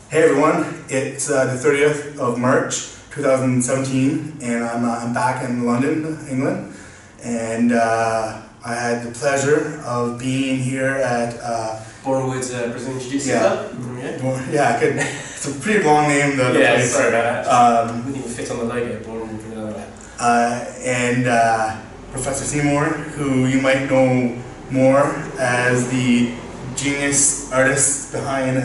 Hey everyone, it's the 30th of March 2017 and I'm back in London, England, and I had the pleasure of being here at Borehamwood Brazilian Jiu-Jitsu Club? Yeah, it's a pretty long name though. Yeah, sorry about that. Wouldn't even fit on the logo, Borehamwood. And Professor Seymour, who you might know more as the genius artist behind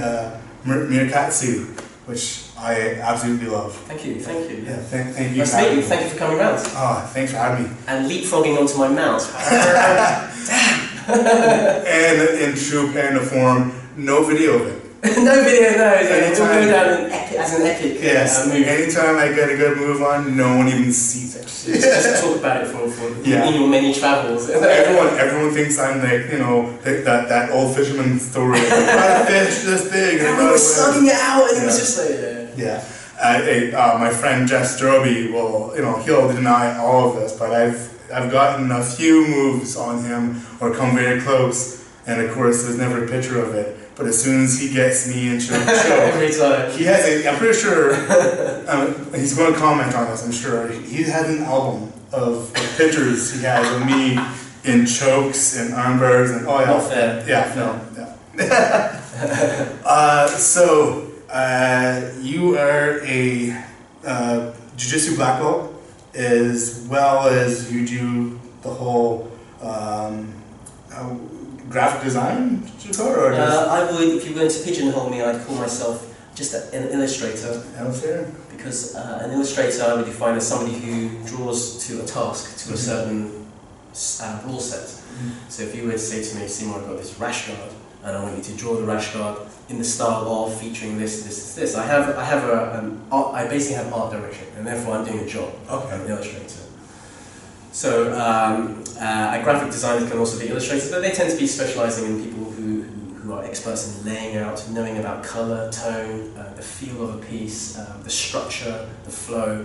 Meerkatsu, which I absolutely love. Thank you, thank you. Yeah, thank you. Nice to meet you. Thank you for coming round. Oh, thanks for having me. And leapfrogging onto my mount. And in true Panda form, no video of it. No video, no. It's all going down as an epic move. Anytime I get a good move on, no one even sees it. Just talk about it in your many travels. Everyone thinks I'm like, you know, that old fisherman story. I caught a fish this big. And we were slugging it out, and it was just like, my friend Jeff Strobe will, you know, he'll deny all of this, but I've gotten a few moves on him or come very close, and of course there's never a picture of it. But as soon as he gets me into a show, every time. He has I'm pretty sure, he's going to comment on this, I'm sure. He has an album of pictures he has of me in chokes and arm bars and Not fair. So, you are a jiu-jitsu black belt as well as you do the whole graphic design, or I would, if you were going to pigeonhole me, I'd call myself just an illustrator. Because an illustrator I would define as somebody who draws to a task, to a certain rule set. So if you were to say to me, Seymour, I've got this rash guard, and I want you to draw the rash guard in the style of featuring this. I basically have art direction, and therefore I'm doing a job. Okay. I'm an illustrator. So graphic designers can also be illustrators, but they tend to be specialising in people who are experts in laying out, knowing about colour, tone, the feel of a piece, the structure, the flow,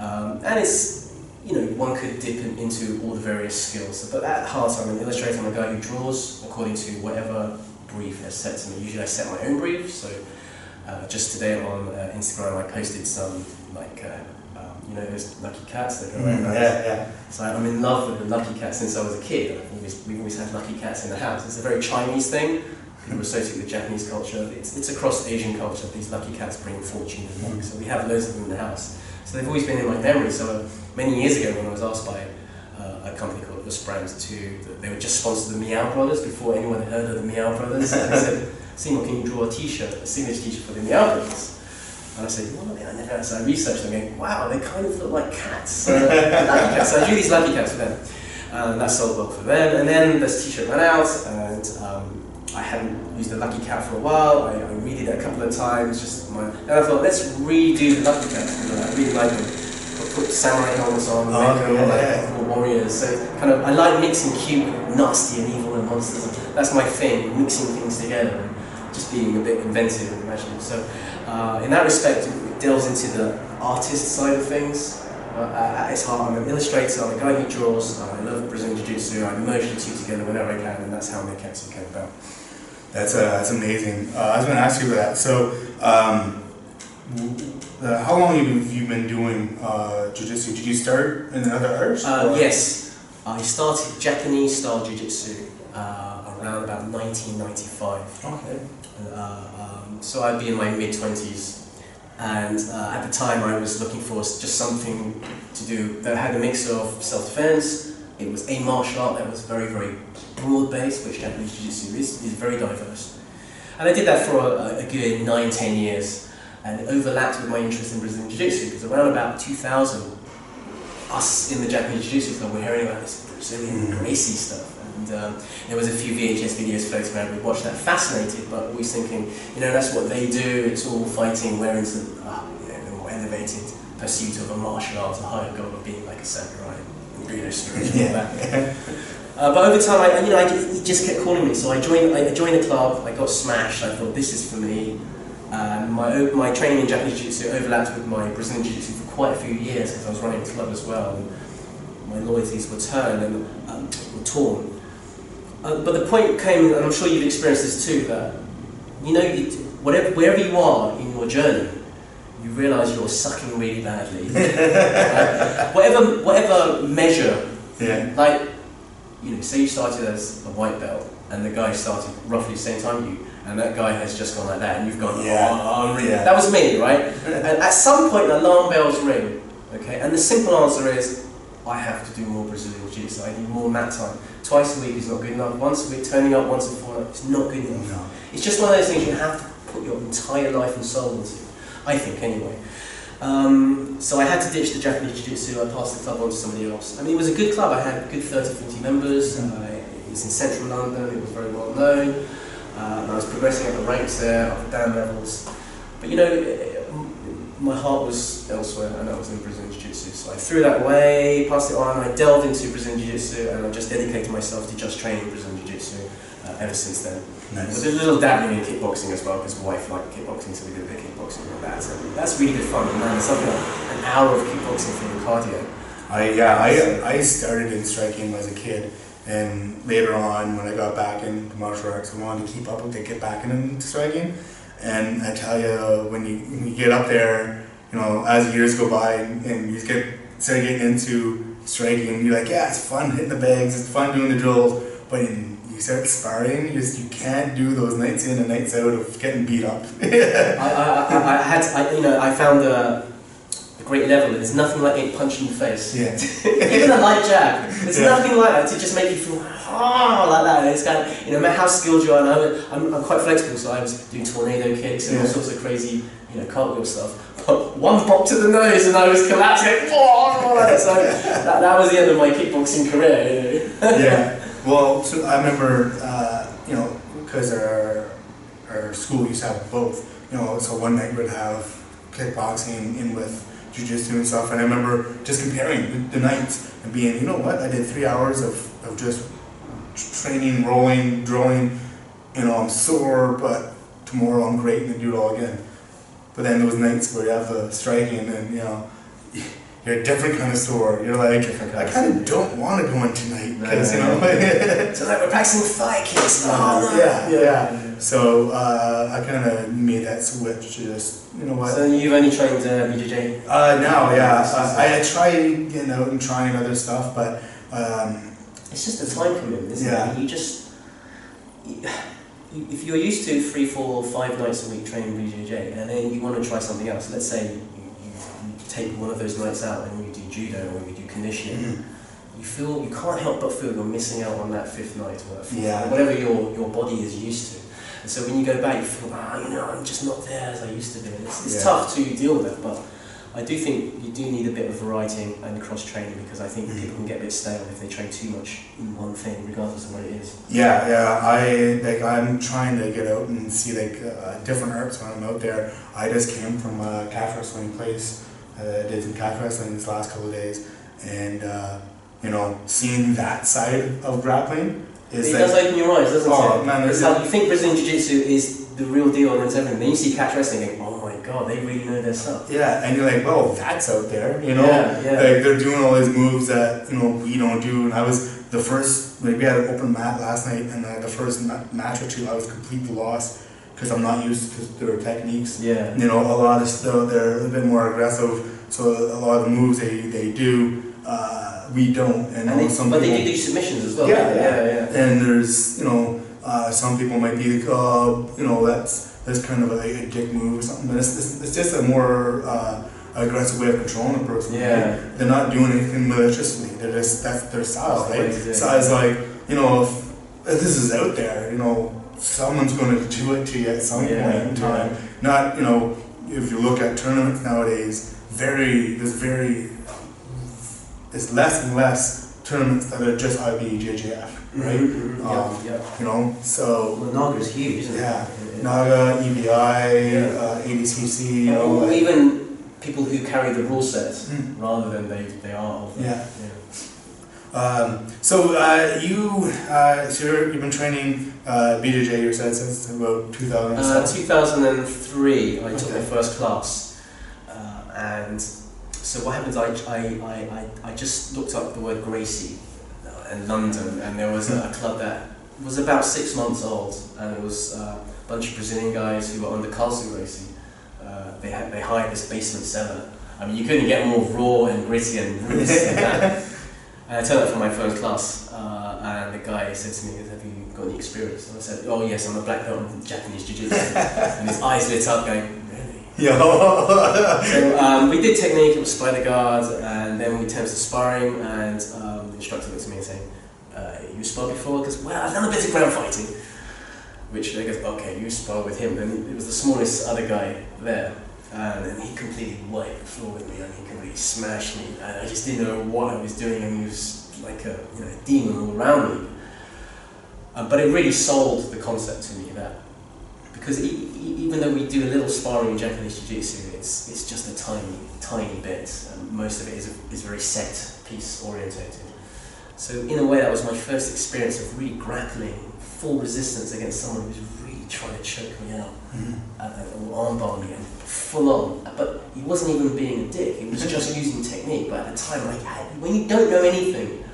and it's, you know, one could dip into all the various skills. But at heart, I'm an illustrator. I'm a guy who draws according to whatever brief is set to me. Usually, I set my own brief. So just today on Instagram, I posted some you know those lucky cats that go around. So I'm in love with the lucky cat since I was a kid. We've always had lucky cats in the house. It's a very Chinese thing. People associate with Japanese culture. It's across Asian culture. These lucky cats bring fortune and luck. So we have loads of them in the house. So they've always been in my memory. So many years ago, when I was asked by a company called Brands they would just sponsor the Meow Brothers before anyone had heard of the Meow Brothers. And they said, Seymour, can you draw a T-shirt, a signature T-shirt for the Meow Brothers? And I said, well, I never. So I researched them, going, wow, they kind of look like cats. Lucky cats. So I drew these lucky cats for them, and that sold well for them. And then this T-shirt ran out, and I hadn't used a lucky cat for a while. I redid it a couple of times. And I thought, let's redo the lucky cats. I really like them. I put samurai helmets on, like warriors. So kind of, I like mixing cute, nasty, and evil and monsters. That's my thing, mixing things together, and just being a bit inventive and imaginative. So. In that respect, it delves into the artist side of things. At its heart, I'm an illustrator, I'm a guy who draws, I love Brazilian Jiu-Jitsu, I merge the two together whenever I can, and that's how Meerkatsu came about. That's amazing. I was going to ask you about that. So, how long have you been doing Jiu-Jitsu? Did you start in another art? Yes, I started Japanese style Jiu-Jitsu around about 1995. Okay. So I'd be in my mid-20s, and at the time I was looking for just something to do that had a mix of self-defense. It was a martial art that was very, very broad-based, which Japanese Jiu-Jitsu is very diverse. And I did that for a good 9-10 years, and it overlapped with my interest in Brazilian Jiu-Jitsu, because around about 2000, us in the Japanese Jiu-Jitsu club were hearing about this Brazilian Gracie stuff. And there was a few VHS videos floating around. We watched that, fascinated, but always thinking, you know, that's what they do. It's all fighting, where into the more elevated pursuit of a martial art, a higher goal of being like a samurai, you know, stories all that. But over time, he just kept calling me. So I joined the club. I got smashed. I thought, this is for me. My training in Japanese Jiu-Jitsu overlapped with my Brazilian Jiu-Jitsu for quite a few years because I was running a club as well. And my loyalties were torn. But the point came, and I'm sure you've experienced this too, that you know, wherever you are in your journey, you realise you're sucking really badly. Right? Whatever measure, like, you know, say you started as a white belt and the guy started roughly the same time you, and that guy has just gone like that, and you've gone, that was me, right? And at some point, alarm bells ring, okay? And the simple answer is, I have to do more Brazilian Jiu-Jitsu. I need more mat time. Twice a week is not good enough. Once a week, turning up once in 4 nights is not good enough. No. It's just one of those things you have to put your entire life and soul into. I think, anyway. So I had to ditch the Japanese Jiu-Jitsu. I passed the club on to somebody else. I mean, it was a good club. I had a good 30, 40 members. It was in central London. It was very well known. And I was progressing up the ranks there, up the Dan levels. But you know, my heart was elsewhere, and that was in Brazilian Jiu-Jitsu. So I threw that away, passed it on. I delved into Brazilian Jiu-Jitsu, and I just dedicated myself to just training Brazilian Jiu-Jitsu ever since then. Nice. With a little dabbling in kickboxing as well, because my wife liked kickboxing, so we did a bit of kickboxing and that. So that's really good fun, man. It's something like an hour of kickboxing for your cardio. I started in striking as a kid, and later on when I got back into martial arts, I wanted to keep up with it, get back into striking. And I tell you, when you get up there, you know, as years go by and you start getting into striking, you're like, yeah, it's fun hitting the bags, it's fun doing the drills, but you start sparring, you can't do those nights in and nights out of getting beat up. I found a great level. There's nothing like getting punched in the face. Yeah. Even a light jab. There's nothing like that to just make you feel like that. It's kind of, no matter how skilled you are, and I'm quite flexible, so I was doing tornado kicks and all sorts of crazy, cartwheel stuff. But one pop to the nose and I was collapsing. So that was the end of my kickboxing career. Yeah. Well, so I remember, because our school used to have both. So one night we'd have kickboxing in with jiu-jitsu and stuff, and I remember just comparing the nights and being, you know what, I did 3 hours of just training, rolling, drilling, I'm sore, but tomorrow I'm great and I do it all again. But then those nights where you have the striking and, you're a different kind of sore. You're like, I kind of don't want to go in tonight because, Tonight we're practicing thigh kicks. Yeah. So I kind of made that switch to just, you know what. So you've only trained BJJ? Now, yeah. I tried getting out and trying other stuff, but it's just a time commitment, isn't it? You just, if you're used to 3, 4, 5 nights a week training BJJ, and then you want to try something else, let's say you take one of those nights out and you do judo or you do conditioning, you can't help but feel you're missing out on that 5th night or that 4th night, whatever your body is used to. And so when you go back, you feel, I'm just not there as I used to be. It's tough to deal with it, but I do think you do need a bit of variety and cross-training, because I think people can get a bit stale if they train too much in one thing, regardless of what it is. I'm trying to get out and see different arts when I'm out there. I just came from a calf wrestling place. I did some calf wrestling these last couple of days, and seeing that side of grappling is does open your eyes, doesn't it? Man, it's like you think Brazilian Jiu-Jitsu is the real deal and it's everything. Then you see catch wrestling and oh my god, they really know their stuff. Yeah, and you're like, well, that's out there, Like they're doing all these moves that we don't do. And I was the first, we had an open mat last night, and the first match or two, I was completely lost because I'm not used to their techniques. Yeah. A lot of they're a bit more aggressive, so a lot of the moves they do. We don't, but they do submissions as well. Yeah. And there's, some people might be like, that's kind of a dick move or something. But it's just a more aggressive way of controlling a person. Yeah. Right? They're not doing anything maliciously. That's their style, right? So it's like, if this is out there, someone's going to do it to you at some point in time. Yeah. Not, if you look at tournaments nowadays, there's less and less tournaments that are just IBJJF, right? So... Well, Naga's huge, isn't it? Yeah. Naga, EBI, ADCC... Or even people who carry the rule sets rather than they are. So you've been training BJJ, you said, since about 2007? 2003, I took my first class, and so what happens? I just looked up the word Gracie in London, and there was a club that was about 6 months old, and it was a bunch of Brazilian guys who were on the Meerkatsu racing. They hired this basement cellar. I mean, you couldn't get more raw and gritty and ruthless than that. And I turned up for my first class, and the guy said to me, "Have you got any experience?" And I said, "Oh yes, I'm a black belt in Japanese Jiu-Jitsu." And his eyes lit up, going, "Really?" Yeah. So we did technique, it was spider guard, and then we turned to sparring, and the instructor looked at me and saying, "You sparred before?" Because, "Well, I've done a bit of ground fighting." Which they goes, "Okay, you spar with him." And it was the smallest other guy there, and he completely wiped the floor with me, and he completely smashed me, and I just didn't know what I was doing, and he was like a demon all around me. But it really sold the concept to me that, because even though we do a little sparring in Japanese Jiu-Jitsu, it's just a tiny bit, and most of it is very set piece orientated. So in a way, that was my first experience of really grappling full resistance against someone who was really trying to choke me out, or armbar me, and full on. But he wasn't even being a dick, he was just using technique. But at the time, when you don't know anything,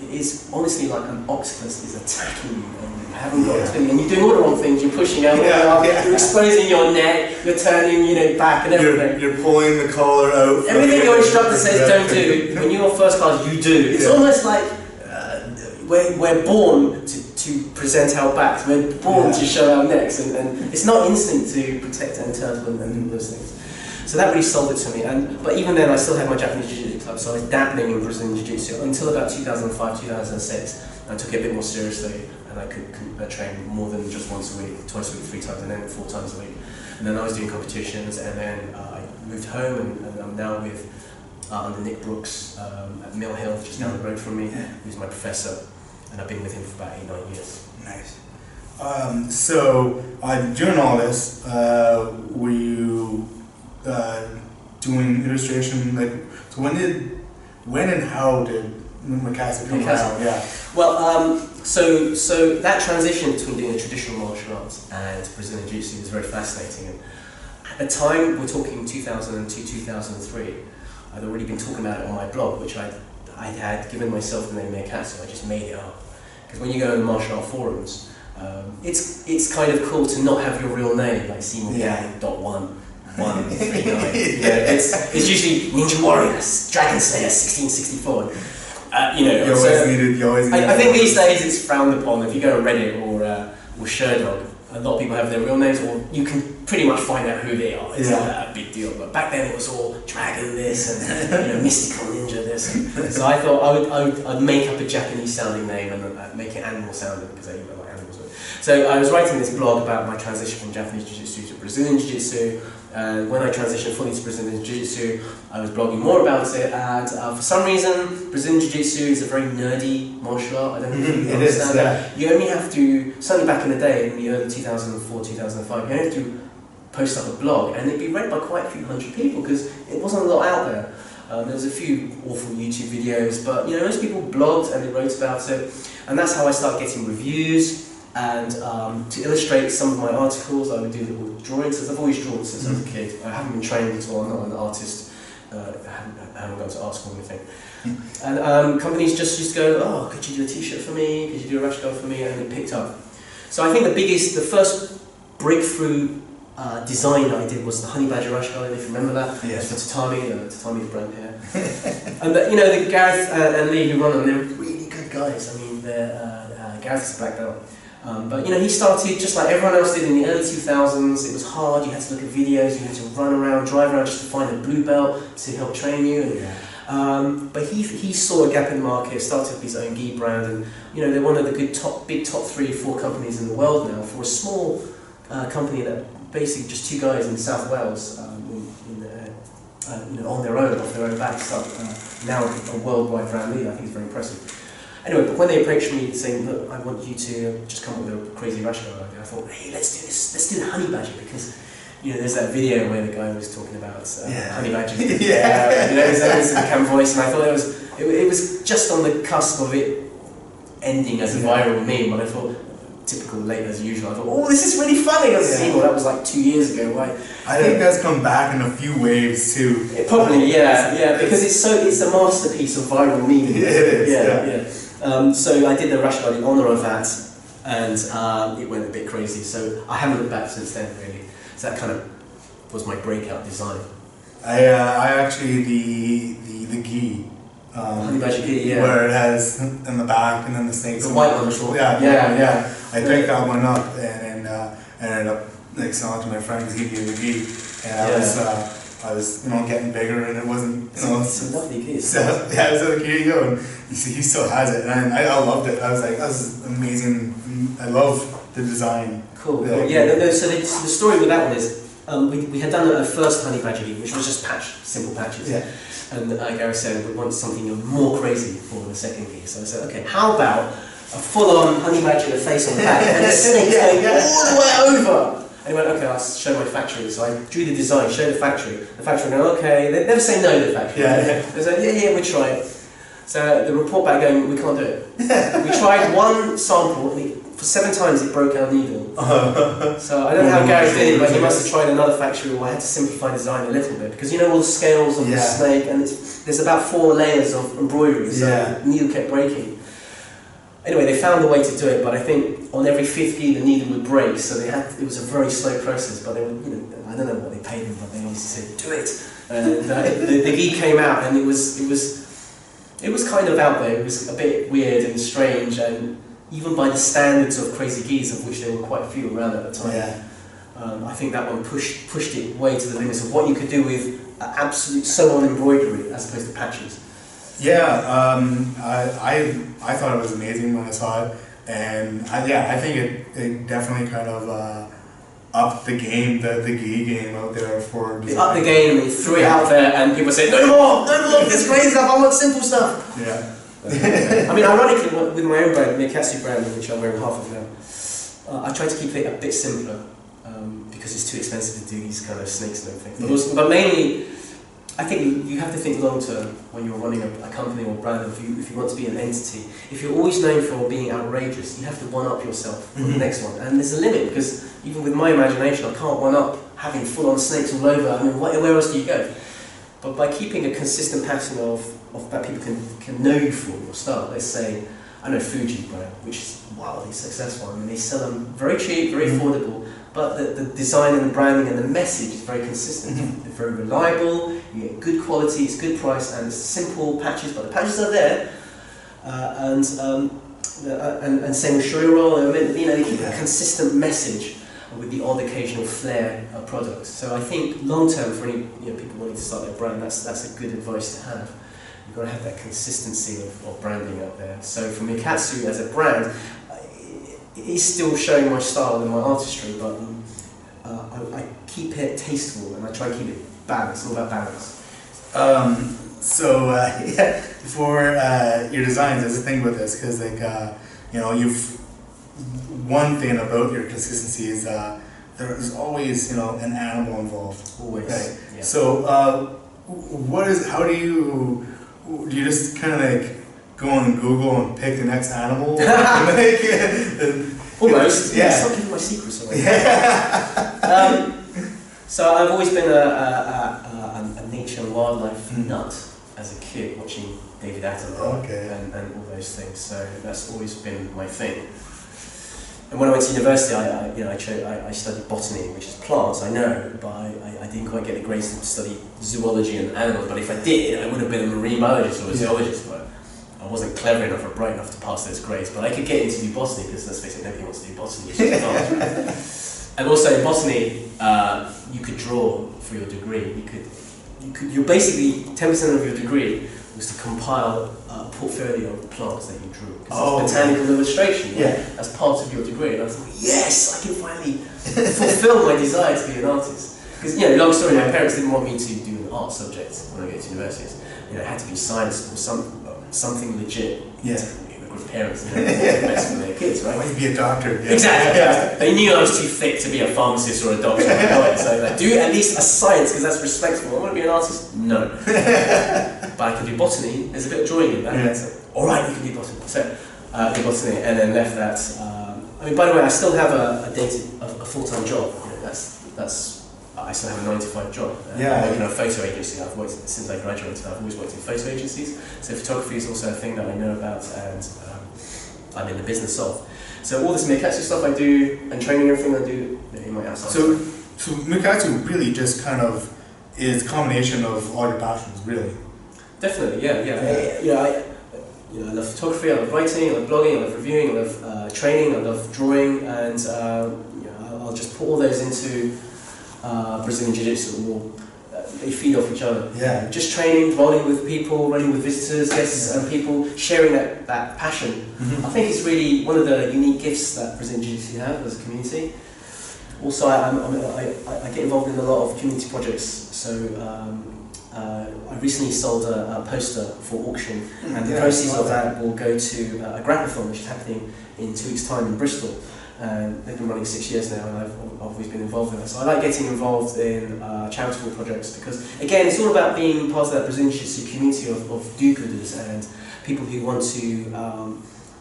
it is honestly like an octopus is attacking you, and you haven't got a clue, and you're doing all the wrong things. You're pushing out, you're exposing your neck, you're turning, back and everything. You're pulling the collar out. Everything your instructor says don't do, when you're first class, you do. It's almost like we're born to present our backs. We're born to show our necks, and it's not instinct to protect and turtle and those things. So that really sold it to me. But even then, I still had my Japanese Jiu-Jitsu club, so I was dabbling in Brazilian Jiu-Jitsu until about 2005, 2006. I took it a bit more seriously, and I could train more than just once a week, twice a week, 3 times, and then 4 times a week. And then I was doing competitions, and then I moved home, and I'm now with under Nick Brooks at Mill Hill, just down the road from me, who's my professor, and I've been with him for about 8-9 years. Nice. So during all this, were you doing illustration? Like, so when and how did Meerkatsu come around? Yeah. Well, so that transition between doing traditional martial arts and Brazilian Jiu-Jitsu is very fascinating. And at the time, we're talking 2002, 2003. I'd already been talking about it on my blog, which I had given myself the name Meerkatsu. I just made it up. Because when you go in martial art forums, it's kind of cool to not have your real name, like Seymour Yang .1139. It's usually Ninja Warriors, Dragon Slayer 1664. You always needed. I think these days it's frowned upon. If you go to Reddit or Sherdog, a lot of people have their real names, or you can pretty much find out who they are. It's not that big deal. But back then it was all Dragon this and mystical ninja this. So I thought I'd make up a Japanese sounding name and make it animal sounding, because I like animals. So I was writing this blog about my transition from Japanese Jiu-Jitsu to Brazilian Jiu-Jitsu. And when I transitioned fully to Brazilian Jiu-Jitsu, I was blogging more about it, and for some reason, Brazilian Jiu-Jitsu is a very nerdy martial art. I don't know if you understand that. You only have to, certainly back in the day, in the early 2004, 2005, you only have to post up a blog, and it'd be read by quite a few hundred people, because it wasn't a lot out there. There was a few awful YouTube videos, but most people blogged and they wrote about it, and that's how I started getting reviews. And to illustrate some of my articles, I would do little drawings, because I've always drawn since I was a kid. I haven't been trained at all, I'm not an artist, I haven't gone to art school or anything. And companies just used to go, "Oh, could you do a t-shirt for me? Could you do a rash guard for me?" And it picked up. So I think the first breakthrough design I did was the Honey Badger rash guard, if you remember that. Yes. For Tatami brand here. And the Gareth and Lee who run them, they're really good guys. I mean, Gareth's a black belt. But he started just like everyone else did in the early 2000s. It was hard, you had to look at videos, you had to run around, drive around just to find a blue belt to help train you. But he saw a gap in the market, started up his own gi brand, and they're one of the big top 3-4 companies in the world now. For a small company that basically just 2 guys in South Wales on their own, off their own backs, now a worldwide brand leader, I think it's very impressive. Anyway, but when they approached me saying, "Look, I want you to just come up with a crazy rash guard idea," I thought, "Hey, let's do this. Let's do the Honey Badger," because there's that video where the guy was talking about Honey Badger. His Instagram voice, and I thought it was just on the cusp of it ending as a viral meme. But I thought, typical late as usual. I thought, "Oh, this is really funny." I was that was like 2 years ago. Right? I think that's come back in a few waves too. Probably, because it's a masterpiece of viral meme. It is. So I did the rashguard in honour of that, and it went a bit crazy. So I haven't looked back since then, really. So that kind of was my breakout design. I actually the gi. Honey Badger gi, yeah. Where it has in the back and then the snakes. The white one, yeah. I picked that one up and ended up like selling it to my friend because he gave me the gi, and I was getting bigger, and it wasn't It's a lovely gi. So here you go. And he still has it, and I loved it. I was like, that's amazing. I love the design. Cool. So the story with that one is we had done a first Honey Badger gi, which was just simple patches. Yeah. And Gary said we want something more crazy for the second gi. So I said, okay, how about a full-on honey badger with a face on the back and the snake going all the way over? And he went, okay, I'll show my factory. So I drew the design, showed the factory. The factory went, okay, they never say no to the factory. They said, yeah, we tried it. So the report back going, we can't do it. We tried one sample, for 7 times it broke our needle. So I don't know how Gary did it, but he must have tried another factory, or I had to simplify the design a little bit. Because all the scales of the snake, and there's about 4 layers of embroidery, so the needle kept breaking. Anyway, they found a way to do it, but I think on every 5th gi the needle would break, so it was a very slow process, but they were, I don't know what they paid them, but they obviously said, do it! And the gi came out, and it was kind of out there. It was a bit weird and strange, and even by the standards of crazy gis, of which there were quite a few around at the time, I think that one pushed it way to the limits of what you could do with absolute sew-on embroidery as opposed to patches. Yeah, I thought it was amazing when I saw it, and I think it definitely kind of upped the game, the gi game out there for design. It upped the game, and threw it out there, and people said, no more, this crazy stuff, I want simple stuff. Yeah. I mean, ironically, with my own brand, Meerkatsu brand, which I'm wearing half of now, I try to keep it a bit simpler because it's too expensive to do these kind of snakes and everything. But mainly, I think you have to think long term when you're running a company or brand. If you want to be an entity, if you're always known for being outrageous, you have to one up yourself for the next one. And there's a limit, because even with my imagination, I can't one up having full-on snakes all over. I mean, where else do you go? But by keeping a consistent pattern of that people can know you for your style. Let's say, I know Fuji brand, which is wildly successful. I mean, they sell them very cheap, very affordable, but the design and the branding and the message is very consistent. They're very reliable, you get good quality, it's good price, and it's simple patches, but the patches are there. And Seymour Jiu-Jitsu, they keep a consistent message with the odd occasional flair product. So I think long term for any people wanting to start their brand, that's a good advice to have. You've got to have that consistency of branding out there. So for Meerkatsu as a brand, it is still showing my style and my artistry, but I keep it tasteful, and I try and keep it balanced. It's all about balance. For your designs, there's a thing with this, because one thing about your consistency is there's always an animal involved. Always. Right? Yeah. So how do you just kind of go on Google and pick the next animal? Almost. Yeah. Stop giving my secrets away. So I've always been a nature and wildlife nut as a kid, watching David Attenborough and all those things. So that's always been my thing. And when I went to university, I studied botany, which is plants, I know, but I didn't quite get the grades to study zoology and animals. But if I did, I would have been a marine biologist or a zoologist. But I wasn't clever enough or bright enough to pass those grades. But I could get into do botany, because let's face it, nobody wants to do botany. It's just plants, right? And also in botany, you could draw for your degree. You basically 10% of your degree was to compile a portfolio of plants that you drew. Because it's botanical illustration, right? As part of your degree. And I was like, yes, I can finally fulfill my desire to be an artist. Because, long story, my parents didn't want me to do an art subject when I go to universities. It had to be science or something legit. Good parents, best for their kids, right? Why don't you be a doctor? Exactly. They knew I was too thick to be a pharmacist or a doctor. So do at least a science, because that's respectable. I want to be an artist? No. But I can do botany. There's a bit of drawing in that. So, all right, you can do botany. So did botany, and then left that. By the way, I still have a full-time job. I still have a 9-to-5 job. I work in a photo agency. I've worked since I graduated. I've always worked in photo agencies. So photography is also a thing that I know about, and I'm in the business of. So all this Meerkatsu stuff I do, and training, everything I do in my outside. So Meerkatsu really just kind of is a combination of all your passions, really. Definitely, yeah. I love photography, I love writing, I love blogging, I love reviewing, I love training, I love drawing, and I'll just put all those into Brazilian Jiu-Jitsu. They feed off each other. Yeah. Just training, rolling with people, running with visitors, guests, and people, sharing that passion. Mm-hmm. I think it's really one of the unique gifts that Brazilian Jiu-Jitsu have as a community. Also, I get involved in a lot of community projects. So I recently sold a poster for auction, and the proceeds of that will go to a grappathon which is happening in 2 weeks' time in Bristol. And they've been running 6 years now, and I've always been involved in that. So I like getting involved in charitable projects because, again, it's all about being part of that Brazilian Jiu-Jitsu community of do-gooders and people who want to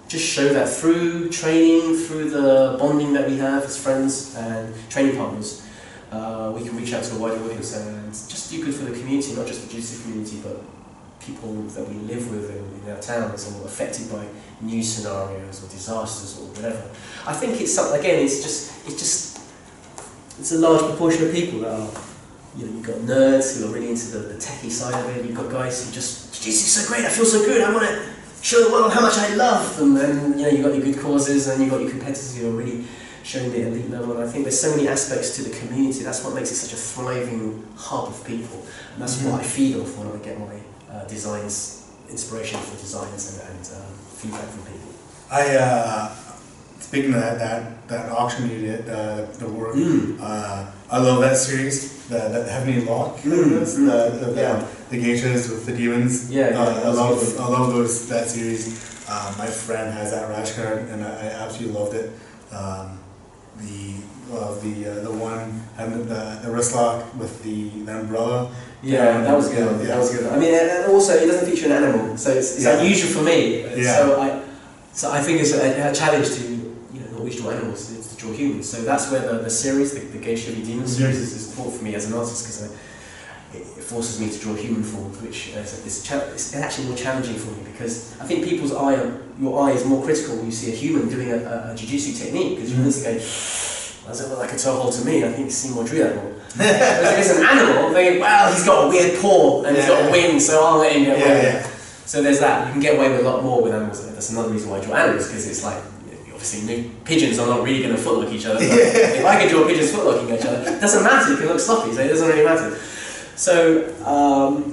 just show that through training, through the bonding that we have as friends and training partners, we can reach out to a wider audience and just do good for the community, not just the Jiu-Jitsu community, but people that we live with in our towns and are affected by new scenarios or disasters or whatever. I think it's something, again, it's a large proportion of people that are, you've got nerds who are really into the techie side of it, you've got guys who just, Jiu-Jitsu is so great, I feel so good, I want to show the world how much I love them, and you've got your good causes and you've got your competitors who are really showing the elite level, and I think there's so many aspects to the community. That's what makes it such a thriving hub of people, and that's what I feed off when I get my designs, inspiration for designs and feedback from people. Speaking of that auction you did, the work, I love that series, the Heavenly Lock, the geishas with the demons. I love that series. My friend has that rash guard, and I absolutely loved it. The one having the wrist lock with the umbrella. Yeah, that was good. That was good. I mean, and also it doesn't feature an animal, so it's unusual for me. So I think it's a challenge to not always draw animals, it's to draw humans. So that's where the series, the Geisha v Demon series, is important for me as an artist because it forces me to draw human forms, which is actually more challenging for me because I think people's your eye is more critical when you see a human doing a jiu-jitsu technique because you need to go, does it look like a toe hold to me? I think Seymour drew that one. Whereas if it's an animal, they go, well, he's got a weird paw and he's got a wing, so I'll let him get away. So there's that. You can get away with a lot more with animals. That's another reason why I draw animals, because it's like, obviously pigeons are not really going to footlock each other. But if I can draw pigeons footlocking each other, it doesn't matter, it can look sloppy, so it doesn't really matter. So,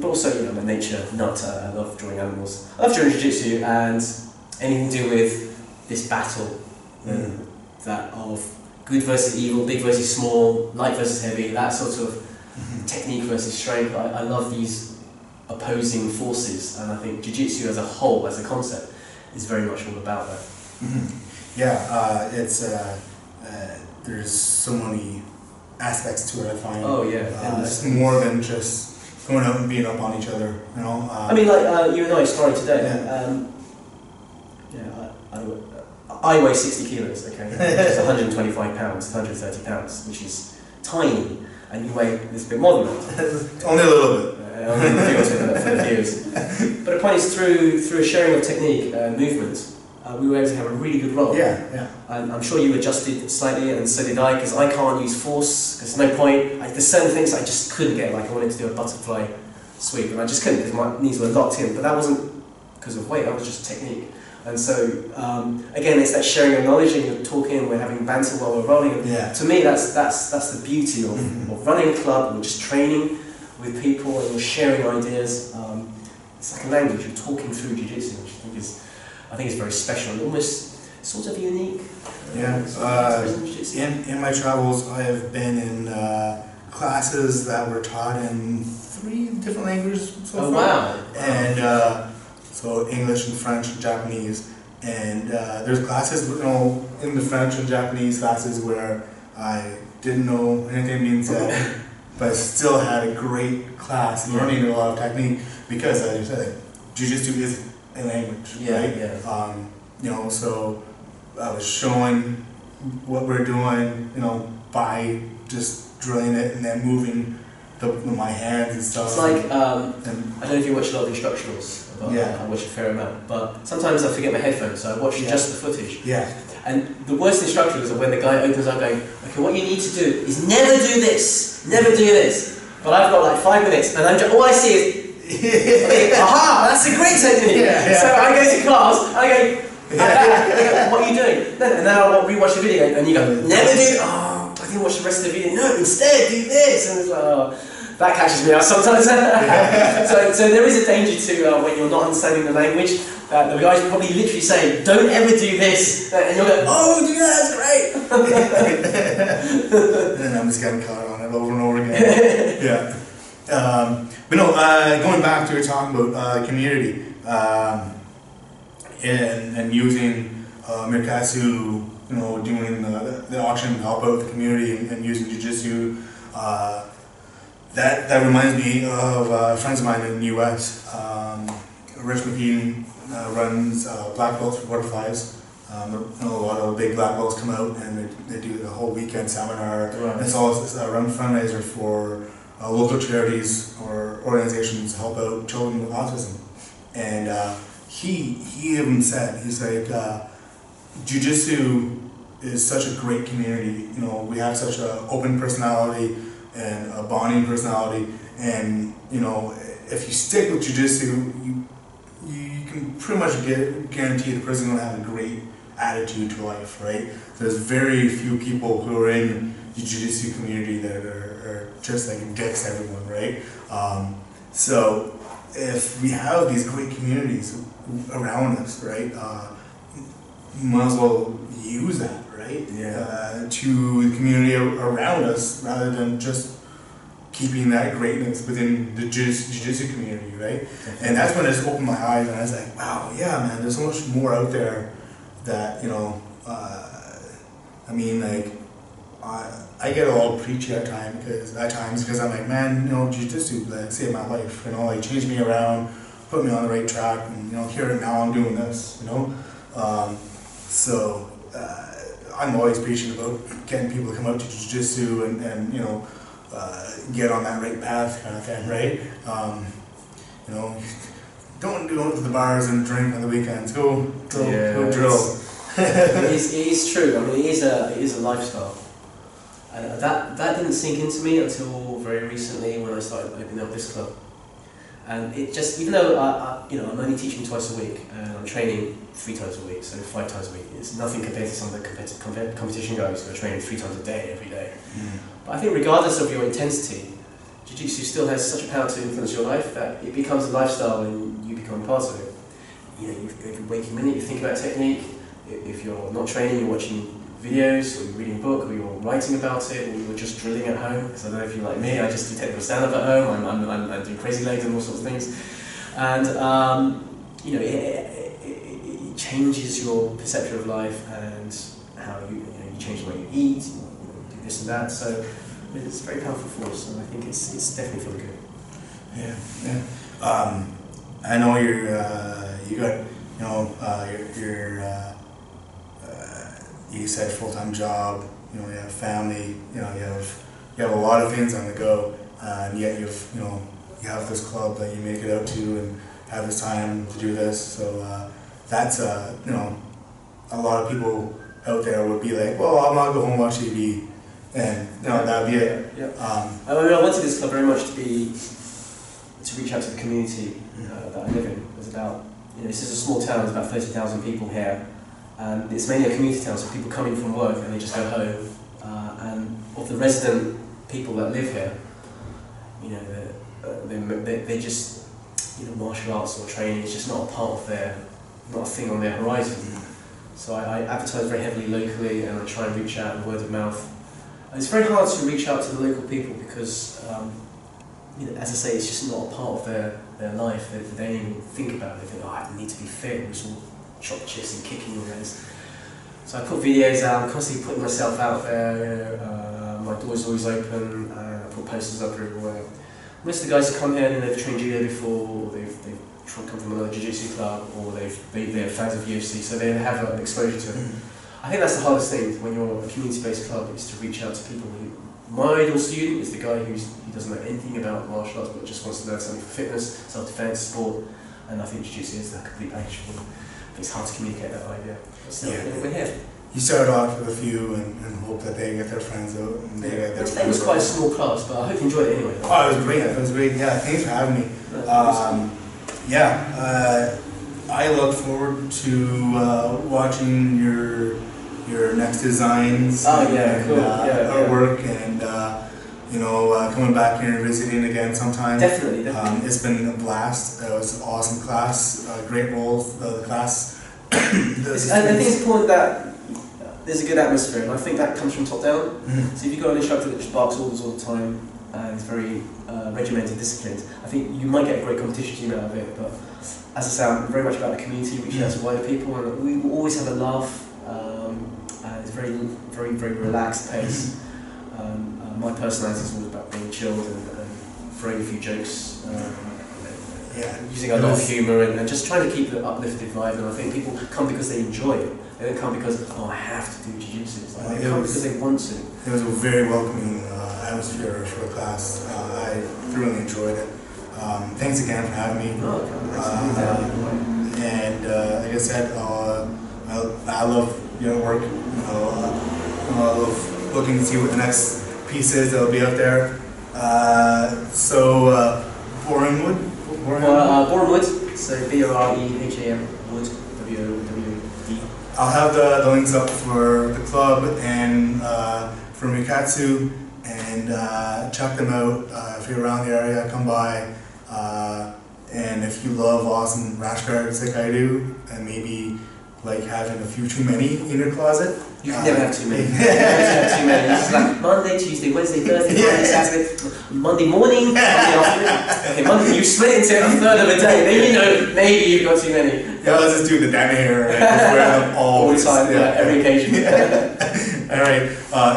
but also, I'm a nature nut. I love drawing animals. I love drawing jiu-jitsu and anything to do with this battle, that of good versus evil, big versus small, light versus heavy, that sort of technique versus strength. I love these opposing forces, and I think jiu-jitsu as a whole, as a concept, is very much all about that. It's there's so many aspects to it, I find. It's more than just going out and beating up on each other, I mean, like you and I started today. I weigh 60 kilos, okay, which is 125 pounds, 130 pounds, which is tiny, and you weigh a little bit more than that. Only a little bit. Only for the viewers. But the point is, through a sharing of technique and movement, we were able to have a really good roll. And I'm sure you adjusted slightly, and so did I, because I can't use force, because there's no point. There's certain things I just couldn't get, like I wanted to do a butterfly sweep, and I just couldn't because my knees were locked in, but that wasn't because of weight, that was just technique. And so, again, it's that sharing of knowledge, and you're talking, we're having banter while we're rolling. To me, that's the beauty of running a club, or just training with people, and you're sharing ideas. It's like a language, you're talking through jiu-jitsu, which I think is very special and almost sort of unique. In my travels, I have been in classes that were taught in 3 different languages so far. Wow. And so English and French and Japanese. And there's classes, in the French and Japanese classes where I didn't know anything being said, but I still had a great class, learning a lot of technique, because as you said, jiu-jitsu is a language, right? So I was showing what we're doing, by just drilling it and then moving my hands and stuff. It's like, I don't know if you watch a lot of instructionals, but I watch a fair amount, but sometimes I forget my headphones, so I watch just the footage. Yeah. And the worst instructionals are when the guy opens up going, okay, what you need to do is never do this, never do this. But I've got like 5 minutes, and all I see is, aha, that's a great technique. So I go to class, and I go, what are you doing? And then I'll rewatch the video, and you go, never do, I didn't watch the rest of the video. No, instead do this. And it's like, that catches me out sometimes. so there is a danger to when you're not understanding the language. The guys probably literally say, don't ever do this. And you'll go, oh, do that, that's great. And I'm just getting caught on it over and over again. But no, going back to what you're talking about community and using Meerkatsu, doing the auction to help out the community and using jiu-jitsu. That reminds me of friends of mine in the US. Rich McKean runs black belts for Butterflies. A lot of big black belts come out and they do the whole weekend seminar. Right. It's also a run fundraiser for local charities or organizations to help out children with autism. And he even said, he's like, jiu-jitsu is such a great community. We have such an open personality and a bonding personality, and if you stick with jiu-jitsu, you can pretty much guarantee the person's going to have a great attitude to life, right? There's very few people who are in the jiu-jitsu community that are just like dicks everyone, right? So if we have these great communities around us, right, you might as well use that, right? To the community around us, rather than just keeping that greatness within the jiu-jitsu community, right? And that's when it just opened my eyes, and I was like, wow, yeah, man, there's so much more out there that, I get all preachy at times because I'm like, man, jiu-jitsu saved my life, changed me around, put me on the right track, and here and now I'm doing this, So I'm always preaching about getting people to come out to jiu-jitsu and get on that right path kind of thing, right? Don't go to the bars and drink on the weekends. Go drill. It is true. I mean, it is a lifestyle. And that didn't sink into me until very recently when I started opening up this club. And it just, even though I'm only teaching twice a week and I'm training 3 times a week, so 5 times a week, it's nothing compared to some of the competition guys who are training 3 times a day every day. But I think regardless of your intensity, jiu-jitsu still has such a power to influence your life that it becomes a lifestyle and you become part of it. Every waking minute you think about technique. If you're not training, you're watching videos, or you're reading a book, or you're writing about it, or you're just drilling at home. Because I don't know if you're like me, I just do technical stand-up at home, I do crazy legs and all sorts of things. And it changes your perception of life and how you change the way you eat, you do this and that. So it's a very powerful force, and I think it's definitely for the good. Yeah. I know you got you said full-time job, you have family, you have a lot of things on the go, and yet you have this club that you make it out to and have this time to do this. So that's a lot of people out there would be like, well, I'm not going to go home and watch TV, and that would be it. I wanted this club very much to reach out to the community that I live in. There's about, this is a small town, there's about 30,000 people here. And it's mainly a community town, so people come in from work and they just go home. And of the resident people that live here, they just, martial arts or training is just not a part of not a thing on their horizon. So I advertise very heavily locally, and I try and reach out word of mouth. And it's very hard to reach out to the local people because, as I say, it's just not a part of their life. They don't even think about it. They think, I need to be fit. It's all chop chips and kicking your legs. So I put videos out, I'm constantly putting myself out there, my door's always open, I put posters up everywhere. Most of the guys that come here, they've trained judo before, or they've come from another jiu-jitsu club, or they're fans of UFC, so they have an exposure to it. I think that's the hardest thing when you're a community-based club, is to reach out to people who My ideal student is the guy who doesn't know anything about martial arts but just wants to learn something for fitness, self-defense, sport, and I think jiu-jitsu is the complete package for them. It's hard to communicate that idea. So we're here. You started off with a few and hope that they get their friends out and they get their friends. It was quite a small class, but I hope you enjoyed it anyway. Oh, it was great. It was great. Yeah, thanks for having me. I look forward to watching your next designs and artwork and coming back here and visiting again sometime. Definitely. It's been a blast. It was an awesome class. Great role. The class. I think it's important that there's a good atmosphere, and I think that comes from top down. Mm-hmm. So if you've got an instructor that just barks orders all the time and is very regimented, disciplined, I think you might get a great competition team out of it. But as I say, I'm very much about the community, reaching out to wider people, and we will always have a laugh. And it's very, very, very relaxed pace. My personality is always about being chilled and throwing a few jokes. Using a lot of humour and just trying to keep the uplifted vibe. And I think people come because they enjoy it. They don't come because, I have to do jiu-jitsu. It's like, they come because they want to. It was a very welcoming atmosphere for the class. I thoroughly enjoyed it. Thanks again for having me. Like I said, I love your work. I love looking to see what the next piece is that'll be out there. Borehamwood? Borehamwood, so B-O-R-E-H-A-M, Wood, W-O-W-D. I'll have the links up for the club and for Meerkatsu, and check them out. If you're around the area, come by. And if you love awesome rashguards like I do, and maybe like having a few too many in your closet. You can never have too many. You can never have too many. It's like Monday, Tuesday, Wednesday, Thursday, Friday, Saturday, Monday morning, Monday afternoon. Okay, Monday, you split into a third of a day, then maybe you've got too many. Yeah, let's just do the damn hair and just wear them all the time, every occasion. Alright,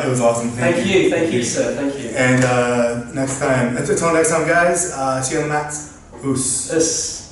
it was awesome. Thank you, sir, thank you. And next time, until next time guys, see you on the mats. Oos.